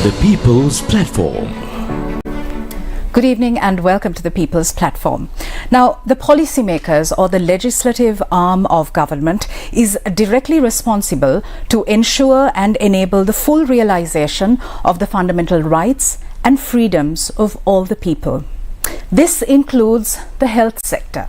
The People's Platform. Good evening and welcome to the People's Platform. Now, the policymakers or the legislative arm of government is directly responsible to ensure and enable the full realization of the fundamental rights and freedoms of all the people. This includes the health sector.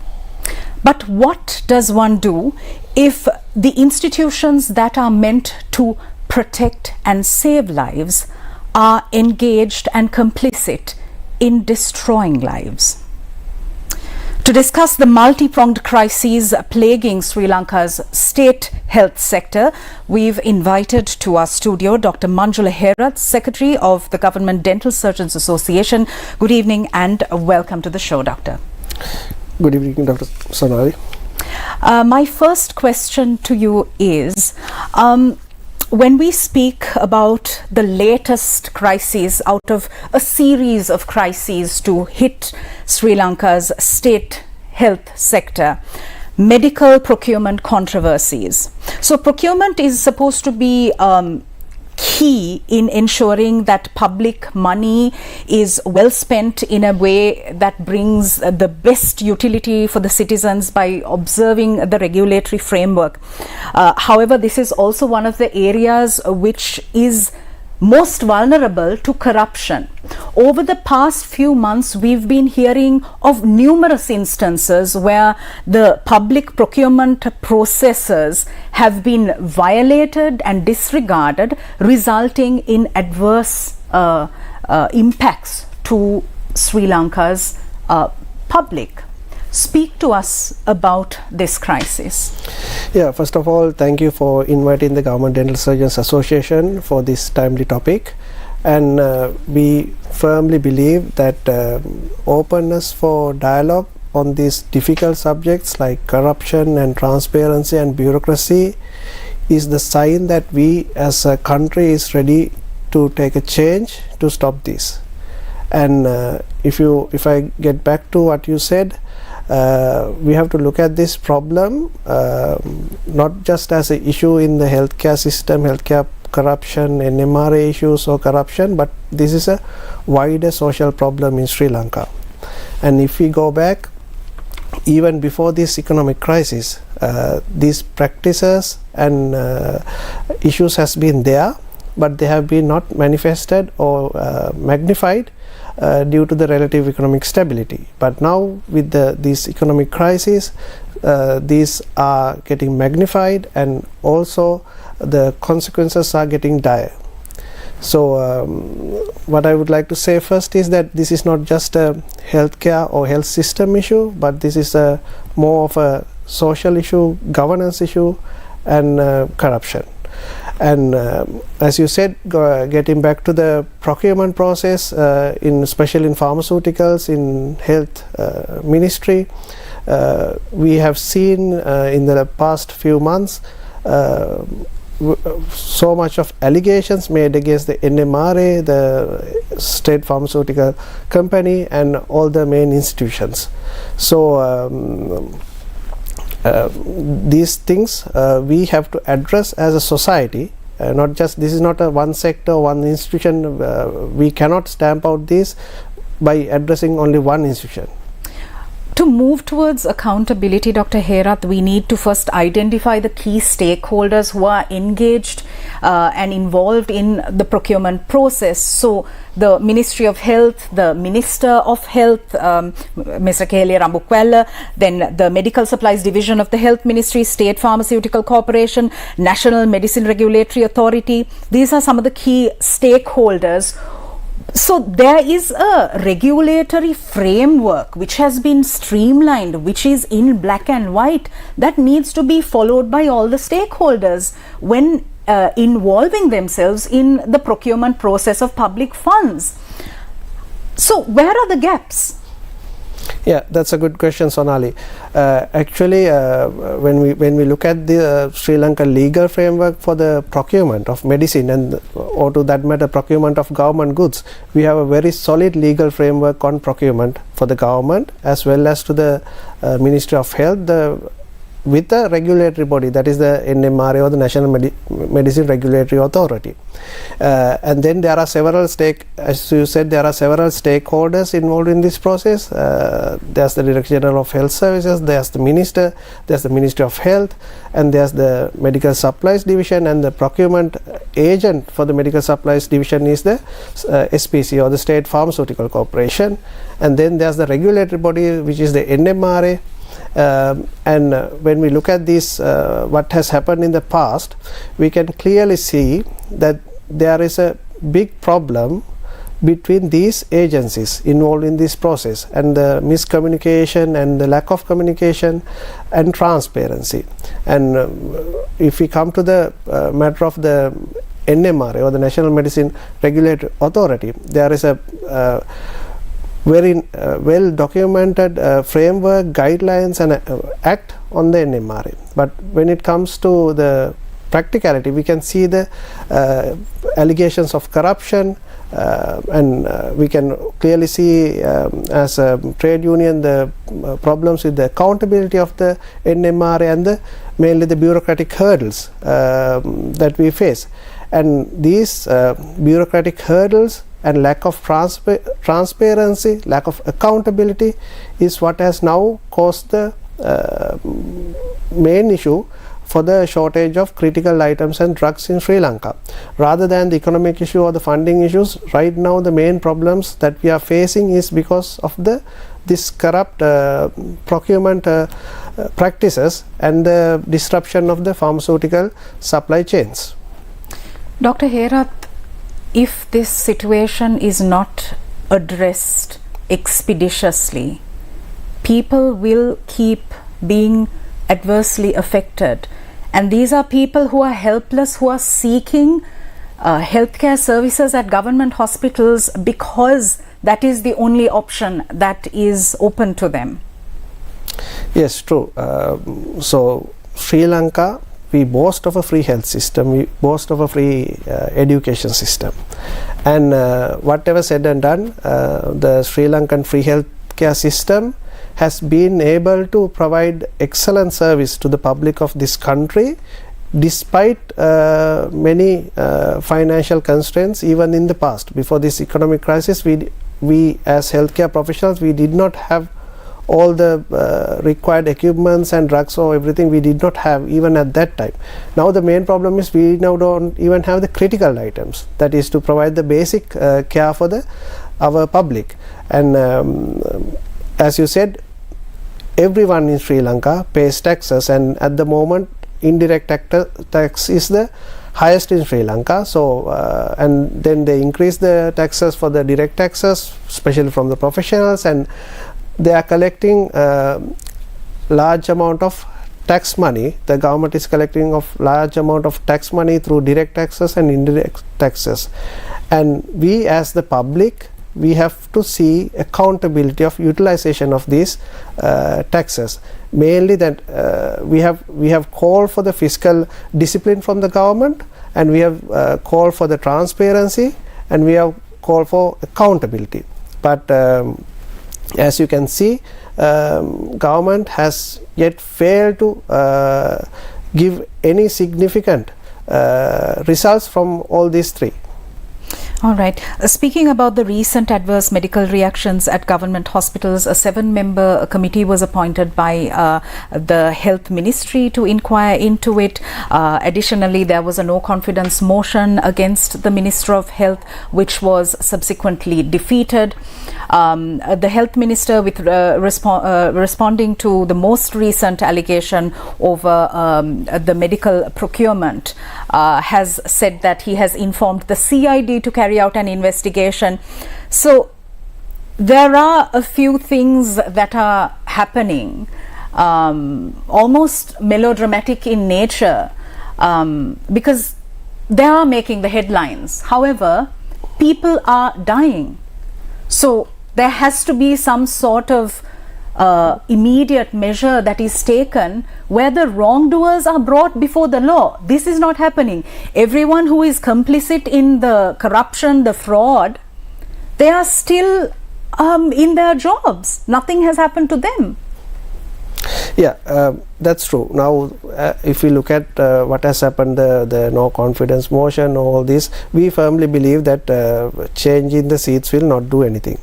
But what does one do if the institutions that are meant to protect and save lives are engaged and complicit in destroying lives? To discuss the multi-pronged crises plaguing Sri Lanka's state health sector, we've invited to our studio Dr. Manjula Herath, Secretary of the Government Dental Surgeons Association. Good evening and welcome to the show, Doctor. Good evening, Dr. Sonali. My first question to you is, when we speak about the latest crises out of a series of crises to hit Sri Lanka's state health sector, medical procurement controversies. So procurement is supposed to be key in ensuring that public money is well spent in a way that brings the best utility for the citizens by observing the regulatory framework. However, this is also one of the areas which is most vulnerable to corruption. Over the past few months, we've been hearing of numerous instances where the public procurement processes have been violated and disregarded, resulting in adverse impacts to Sri Lanka's public. Speak to us about this crisis. Yeah, first of all, thank you for inviting the Government Dental Surgeons Association for this timely topic. And we firmly believe that openness for dialogue on these difficult subjects like corruption and transparency and bureaucracy is the sign that we as a country is ready to take a change to stop this. And if I get back to what you said, we have to look at this problem not just as an issue in the healthcare system, healthcare corruption, NMRA issues or corruption, but this is a wider social problem in Sri Lanka. And if we go back, even before this economic crisis, these practices and issues has been there, but they have been not manifested or magnified due to the relative economic stability. But now with this economic crisis, these are getting magnified and also the consequences are getting dire. So what I would like to say first is that this is not just a healthcare or health system issue, but this is more of a social issue, governance issue and corruption. And as you said, getting back to the procurement process, especially in pharmaceuticals, in health ministry, we have seen in the past few months so much of allegations made against the NMRA, the state pharmaceutical company, and all the main institutions. So these things we have to address as a society, not just, this is not a one sector, one institution. We cannot stamp out this by addressing only one institution. To move towards accountability, Dr. Herath, we need to first identify the key stakeholders who are engaged and involved in the procurement process. So the Ministry of Health, the Minister of Health, Mr. Keheliya Rambukwella, then the Medical Supplies Division of the Health Ministry, State Pharmaceutical Corporation, National Medicine Regulatory Authority. These are some of the key stakeholders. So there is a regulatory framework which has been streamlined, which is in black and white, that needs to be followed by all the stakeholders when involving themselves in the procurement process of public funds. So where are the gaps? Yeah, that's a good question, Sonali. Actually, when we look at the Sri Lanka legal framework for the procurement of medicine and, or to that matter, procurement of government goods, we have a very solid legal framework on procurement for the government as well as to the Ministry of Health. The with a regulatory body, that is the NMRA or the National Medicine Regulatory Authority. And then there are several as you said, there are several stakeholders involved in this process. There's the Director General of Health Services, there's the Minister, there's the Ministry of Health, and there's the Medical Supplies Division, and the procurement agent for the Medical Supplies Division is the SPC, or the State Pharmaceutical Corporation. And then there's the regulatory body, which is the NMRA. And when we look at this, what has happened in the past, we can clearly see that there is a big problem between these agencies involved in this process, and the miscommunication and the lack of communication and transparency. And if we come to the matter of the NMRA, or the National Medicine Regulatory Authority, there is a very well documented framework, guidelines and act on the NMRA. But when it comes to the practicality, we can see the allegations of corruption, and we can clearly see as a trade union the problems with the accountability of the NMRA and mainly the bureaucratic hurdles that we face. And these bureaucratic hurdles and lack of transparency, lack of accountability is what has now caused the main issue for the shortage of critical items and drugs in Sri Lanka. Rather than the economic issue or the funding issues, right now the main problems that we are facing is because of this corrupt procurement practices and the disruption of the pharmaceutical supply chains. Dr. Herath, if this situation is not addressed expeditiously, people will keep being adversely affected, and these are people who are helpless, who are seeking healthcare services at government hospitals because that is the only option that is open to them. Yes, true. So Sri Lanka, we boast of a free health system, we boast of a free education system, and whatever said and done, the Sri Lankan free healthcare system has been able to provide excellent service to the public of this country despite many financial constraints. Even in the past, before this economic crisis, we as healthcare professionals, we did not have all the required equipments and drugs or everything. We did not have even at that time. Now the main problem is we now don't even have the critical items, that is to provide the basic care for our public. And as you said, everyone in Sri Lanka pays taxes, and at the moment indirect tax is the highest in Sri Lanka. So and then they increase the taxes for the direct taxes, especially from the professionals, and they are collecting large amount of tax money. The government is collecting of large amount of tax money through direct taxes and indirect taxes, and we as the public, we have to see accountability of utilization of these taxes. Mainly that we have called for the fiscal discipline from the government, and we have called for the transparency, and we have called for accountability. But as you can see, government has yet failed to give any significant results from all these three. All right. Speaking about the recent adverse medical reactions at government hospitals, a 7-member committee was appointed by the Health Ministry to inquire into it. Additionally, there was a no confidence motion against the Minister of Health, which was subsequently defeated. The Health Minister, with responding to the most recent allegation over the medical procurement, has said that he has informed the CID to carry out an investigation. So there are a few things that are happening, almost melodramatic in nature, because they are making the headlines. However, people are dying. So there has to be some sort of immediate measure that is taken where the wrongdoers are brought before the law. This is not happening. Everyone who is complicit in the corruption, the fraud, they are still in their jobs. Nothing has happened to them. Yeah, that's true. Now, if we look at what has happened, the no confidence motion, all this, we firmly believe that changing the seats will not do anything.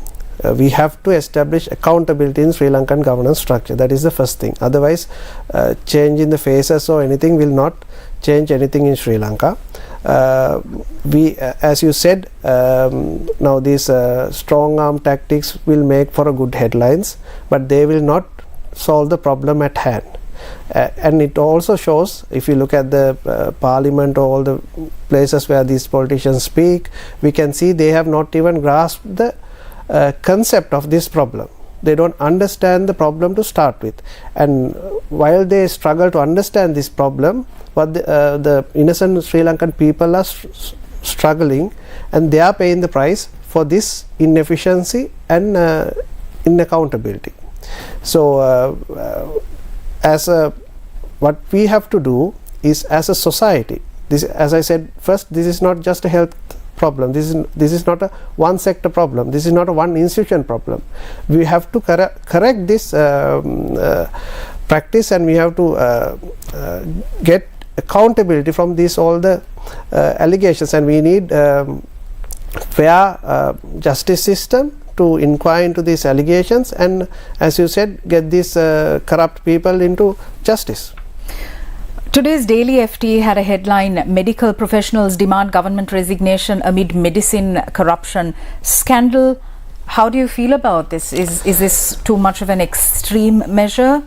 We have to establish accountability in Sri Lankan governance structure. That is the first thing. Otherwise, changing the faces or anything will not change anything in Sri Lanka. As you said, now these strong arm tactics will make for a good headlines, but they will not solve the problem at hand. And it also shows, if you look at the parliament or all the places where these politicians speak, we can see they have not even grasped the concept of this problem. They don't understand the problem to start with, and while they struggle to understand this problem, what the innocent Sri Lankan people are struggling, and they are paying the price for this inefficiency and inaccountability. So what we have to do is, as a society, this, as I said first, this is not just a health problem, this is not a one sector problem, this is not a one institution problem. We have to correct this practice, and we have to get accountability from these all the allegations, and we need fair justice system to inquire into these allegations, and as you said, get these corrupt people into justice. Today's Daily FT had a headline: medical professionals demand government resignation amid medicine corruption scandal. How do you feel about this? Is this too much of an extreme measure?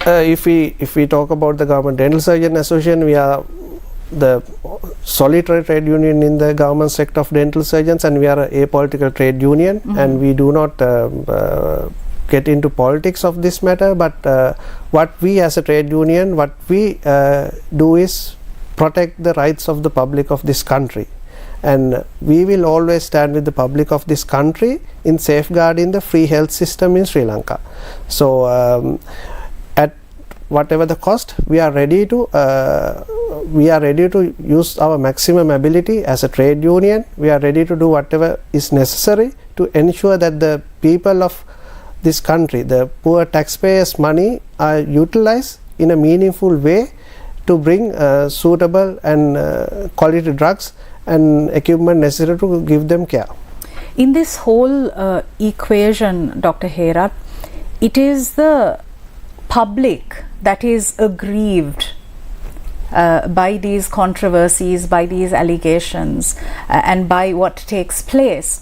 If we talk about the Government Dental Surgeon Association, we are the solitary trade union in the government sector of dental surgeons, and we are a apolitical trade union, and we do not get into politics of this matter, but what we as a trade union, what we do is protect the rights of the public of this country, and we will always stand with the public of this country in safeguarding the free health system in Sri Lanka. So at whatever the cost, we are ready to use our maximum ability as a trade union. We are ready to do whatever is necessary to ensure that the people of this country, the poor taxpayers' money, are utilized in a meaningful way to bring suitable and quality drugs and equipment necessary to give them care. In this whole equation, Dr. Herath, it is the public that is aggrieved by these controversies, by these allegations, and by what takes place.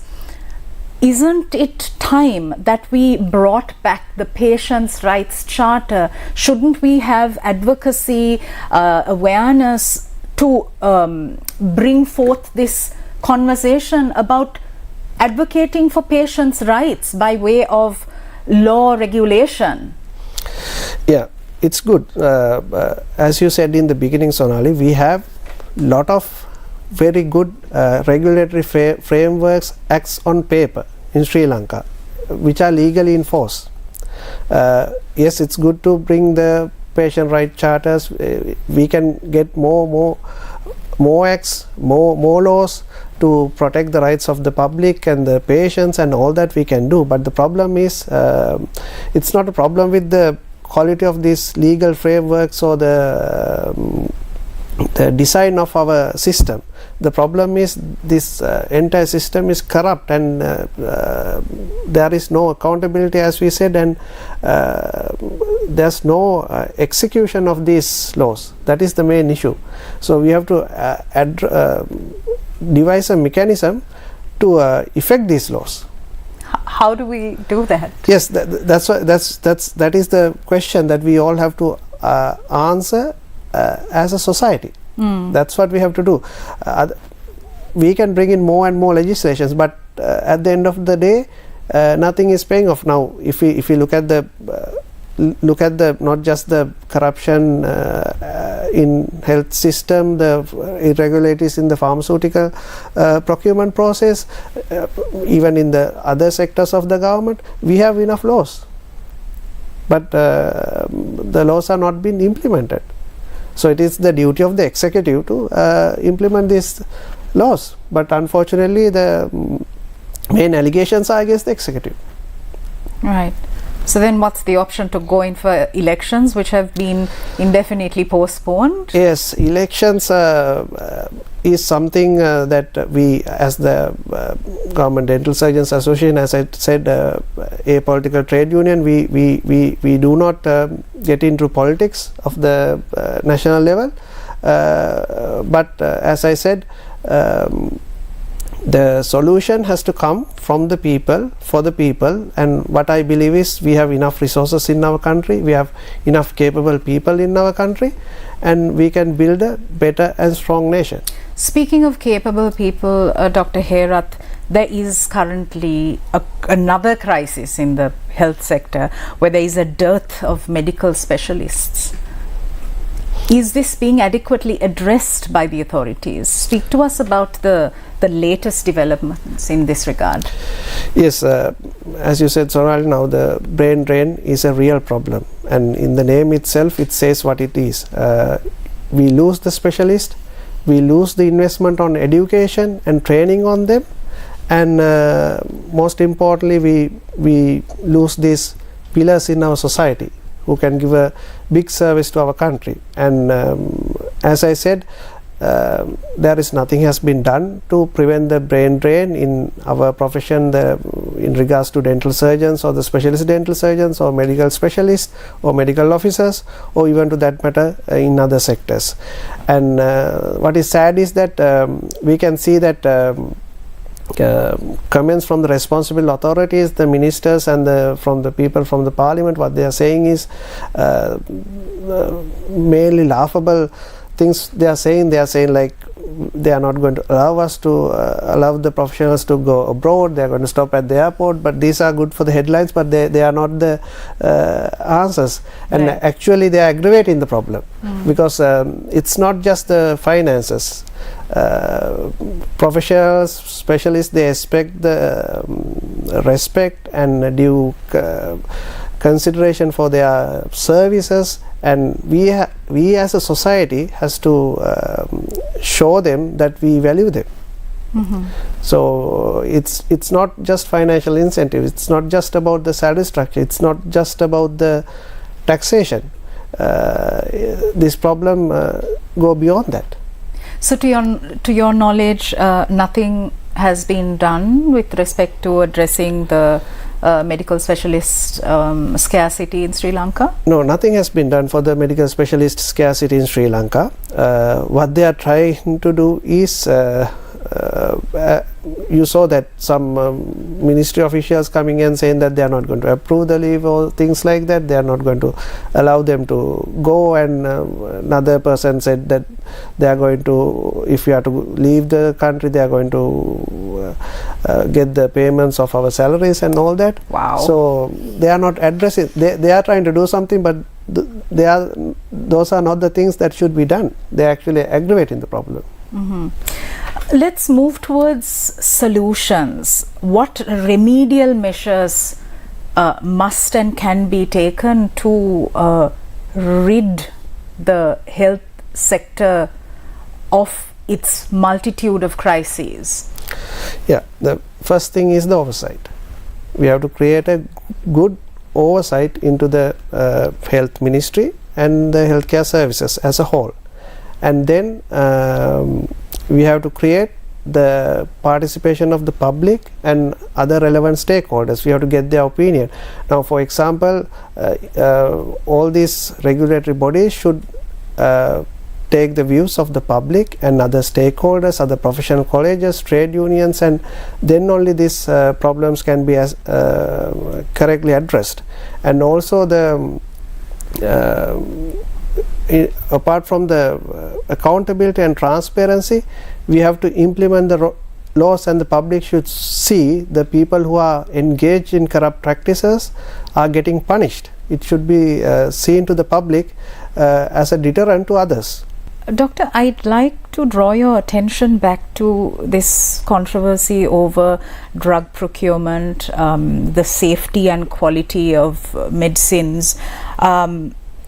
Isn't it time that we brought back the Patients' Rights Charter? Shouldn't we have advocacy, awareness to bring forth this conversation about advocating for patients' rights by way of law regulation? Yeah, it's good. As you said in the beginning, Sonali, we have lot of very good regulatory frameworks, acts on paper in Sri Lanka, which are legally enforced. Yes, it's good to bring the patient right charters. We can get more acts, more laws to protect the rights of the public and the patients, and all that we can do. But the problem is, it's not a problem with the quality of these legal frameworks or the design of our system. The problem is this entire system is corrupt, and there is no accountability, as we said, and there's no execution of these laws. That is the main issue. So we have to devise a mechanism to effect these laws. How do we do that? Yes, that is the question that we all have to answer as a society. That's what we have to do. We can bring in more and more legislations, but at the end of the day, nothing is paying off. Now, if we look at the not just the corruption in health system, the irregularities in the pharmaceutical procurement process, even in the other sectors of the government, we have enough laws, but the laws are not being implemented. So it is the duty of the executive to implement these laws, but unfortunately the main allegations are against the executive. Right. So then what's the option? To go in for elections which have been indefinitely postponed? Yes, elections is something that we, as the Government Dental Surgeons Association, as I said, a political trade union, we do not get into politics of the national level, but as I said, the solution has to come from the people, for the people, and what I believe is we have enough resources in our country, we have enough capable people in our country, and we can build a better and strong nation. Speaking of capable people, Dr. Herath, there is currently another crisis in the health sector where there is a dearth of medical specialists. Is this being adequately addressed by the authorities? Speak to us about the latest developments in this regard. Yes, as you said, Sonali, now the brain drain is a real problem, and in the name itself it says what it is. We lose the specialist, we lose the investment on education and training on them, and most importantly we lose these pillars in our society who can give a big service to our country. And as I said, there is nothing has been done to prevent the brain drain in our profession, in regards to dental surgeons or the specialist dental surgeons or medical specialists or medical officers, or even to that matter in other sectors. And what is sad is that we can see that comments from the responsible authorities, the ministers, and from the people from the parliament, what they are saying is mainly laughable things. They are saying like they are not going to allow us to allow the professionals to go abroad, they are going to stop at the airport, but these are good for the headlines, but they are not the answers, and right. Actually they are aggravating the problem, because it's not just the finances. Professionals, specialists, they expect the respect and due consideration for their services, and we as a society has to show them that we value them. So it's not just financial incentive, it's not just about the salary structure, it's not just about the taxation. This problem go beyond that. So to your knowledge, nothing has been done with respect to addressing the medical specialist scarcity in Sri Lanka? No, nothing has been done for the medical specialist scarcity in Sri Lanka. What they are trying to do is, you saw that some ministry officials coming and saying that they are not going to approve the leave or things like that, they are not going to allow them to go, and another person said that they are going to, if you have to leave the country, they are going to get the payments of our salaries and all that. Wow. So they are not addressing, they are trying to do something, but those are not the things that should be done. They are actually aggravating the problem. Let's move towards solutions. What remedial measures must and can be taken to rid the health sector of its multitude of crises? Yeah, the first thing is the oversight. We have to create a good oversight into the health ministry and the healthcare services as a whole, and then we have to create the participation of the public and other relevant stakeholders. We have to get their opinion. Now, for example, all these regulatory bodies should take the views of the public and other stakeholders, other professional colleges, trade unions, and then only these problems can be correctly addressed. And also the apart from the accountability and transparency, we have to implement the laws, and the public should see the people who are engaged in corrupt practices are getting punished. It should be seen to the public as a deterrent to others. Doctor, I'd like to draw your attention back to this controversy over drug procurement, the safety and quality of medicines.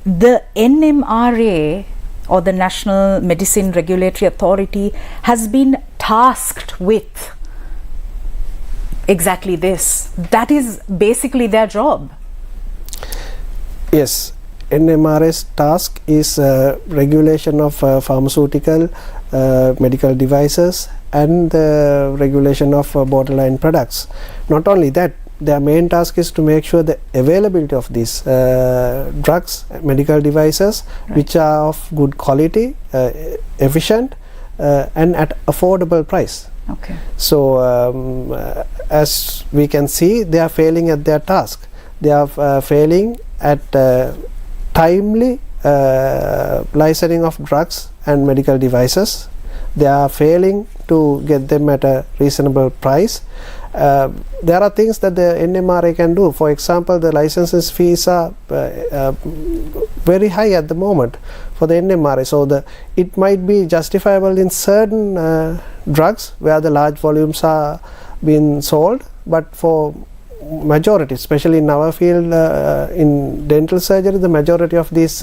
The NMRA, or the National Medicine Regulatory Authority, has been tasked with exactly this. That is basically their job. Yes, NMRA's task is regulation of pharmaceutical, medical devices, and the regulation of borderline products. Not only that, their main task is to make sure the availability of these drugs, medical devices, which are of good quality, efficient, and at affordable price. Okay. So as we can see, they are failing at their task. They are failing at timely licensing of drugs and medical devices. They are failing to get them at a reasonable price. There are things that the NMRA can do. For example, the licenses fees are very high at the moment for the NMRA. So it might be justifiable in certain drugs where the large volumes are being sold, but for majority, especially in our field, in dental surgery, the majority of these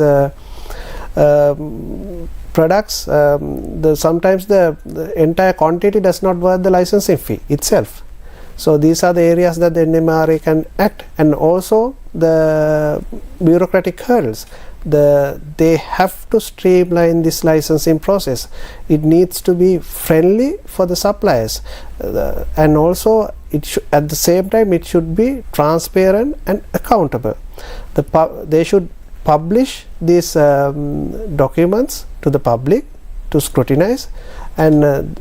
products, sometimes the entire quantity does not worth the licensing fee itself. So these are the areas that the NMRA can act, and also the bureaucratic hurdles. They have to streamline this licensing process. It needs to be friendly for the suppliers, and also at the same time it should be transparent and accountable. They should publish these documents to the public to scrutinize, and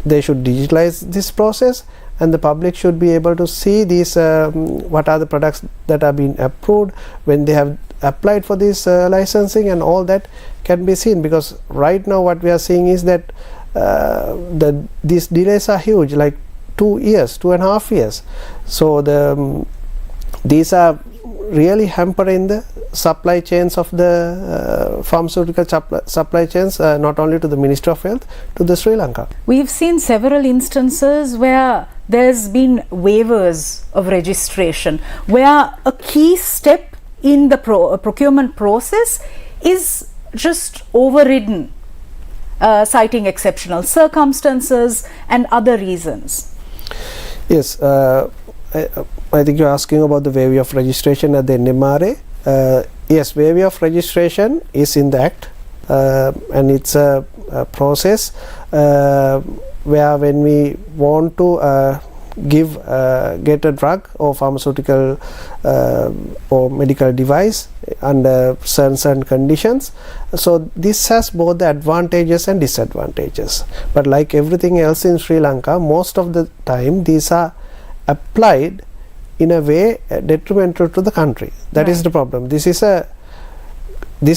they should digitalize this process, and the public should be able to see these what are the products that are being approved, when they have applied for this licensing, and all that can be seen. Because right now what we are seeing is that these delays are huge, like 2.5 years. So these are really hampering the supply chains of the pharmaceutical supply chains, not only to the Ministry of Health, to the Sri Lanka. We've seen several instances where there's been waivers of registration, where a key step in the procurement process is just overridden, citing exceptional circumstances and other reasons. Yes, I think you're asking about the waiver of registration at the NMRA. Yes, waiver of registration is in the Act, and it's a process where when we want to get a drug or pharmaceutical or medical device under certain conditions. So this has both the advantages and disadvantages. But like everything else in Sri Lanka, most of the time these are applied in a way detrimental to the country. That is the problem. This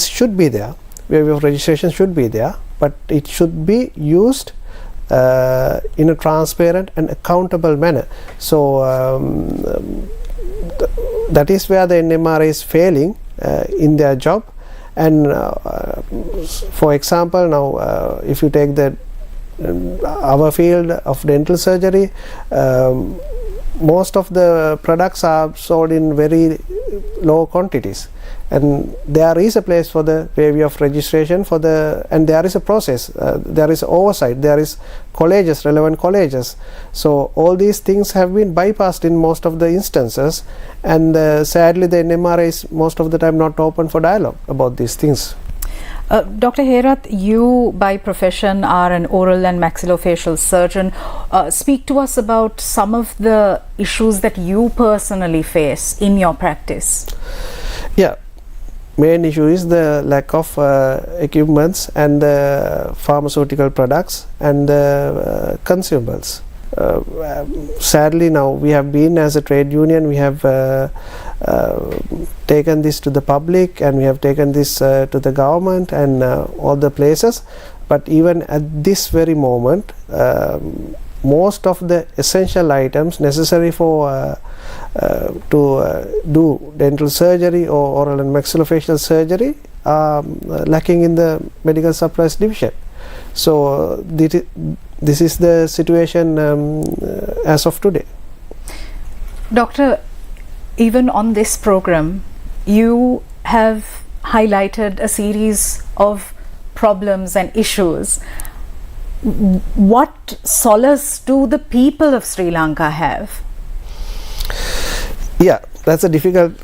should be there. Waiver of registration should be there, but it should be used in a transparent and accountable manner. So that is where the NMRA is failing in their job. And for example, now if you take our field of dental surgery, most of the products are sold in very low quantities, and there is a place for the waiver of registration and there is a process, there is oversight, there is relevant colleges. So all these things have been bypassed in most of the instances, and sadly the NMRA is most of the time not open for dialogue about these things. Dr. Herath, you by profession are an oral and maxillofacial surgeon. Speak to us about some of the issues that you personally face in your practice. Yeah, main issue is the lack of equipments and pharmaceutical products and consumables. Sadly, now we have been, as a trade union, we have taken this to the public, and we have taken this to the government and all the places, but even at this very moment, most of the essential items necessary for to do dental surgery or oral and maxillofacial surgery are lacking in the medical supplies division. So this is the situation as of today. Doctor, even on this program, you have highlighted a series of problems and issues. What solace do the people of Sri Lanka have? Yeah, that's a difficult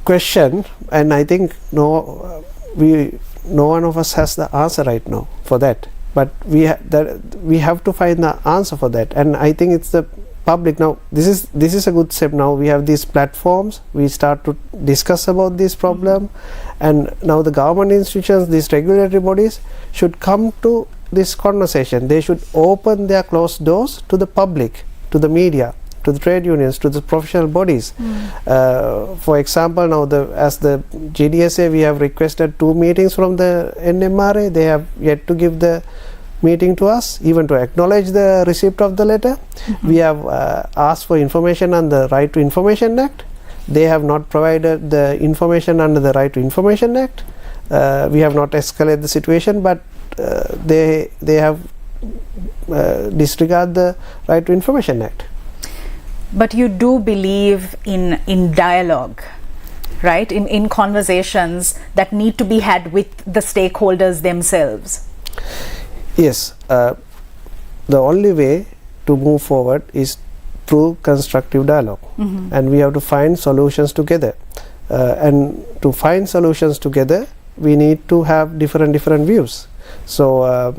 question, and I think no one of us has the answer right now for that. But we have to find the answer for that, and I think it's the public now. This is a good step. Now we have these platforms. We start to discuss about this problem, and now the government institutions, these regulatory bodies, should come to this conversation. They should open their closed doors to the public, to the media, to the trade unions, to the professional bodies. For example, now as the GDSA, we have requested 2 meetings from the NMRA. They have yet to give the meeting to us, even to acknowledge the receipt of the letter. We have asked for information on the Right to Information Act. They have not provided the information under the Right to Information Act. We have not escalated the situation, but they have disregarded the Right to Information Act. But you do believe in dialogue, right? In conversations that need to be had with the stakeholders themselves. Yes. The only way to move forward is through constructive dialogue, and we have to find solutions together. And to find solutions together, we need to have different views. So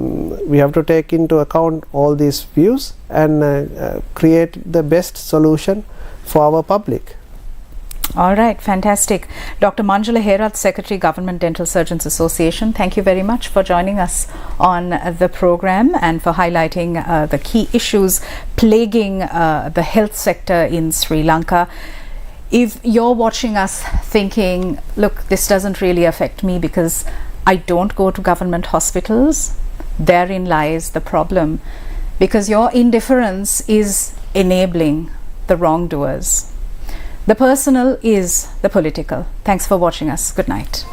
we have to take into account all these views and create the best solution for our public. All right, fantastic. Dr. Manjula Herath, Secretary, Government Dental Surgeons Association, thank you very much for joining us on the program and for highlighting the key issues plaguing the health sector in Sri Lanka. If you're watching us thinking, look, this doesn't really affect me because I don't go to government hospitals, therein lies the problem, because your indifference is enabling the wrongdoers. The personal is the political. Thanks for watching us. Good night.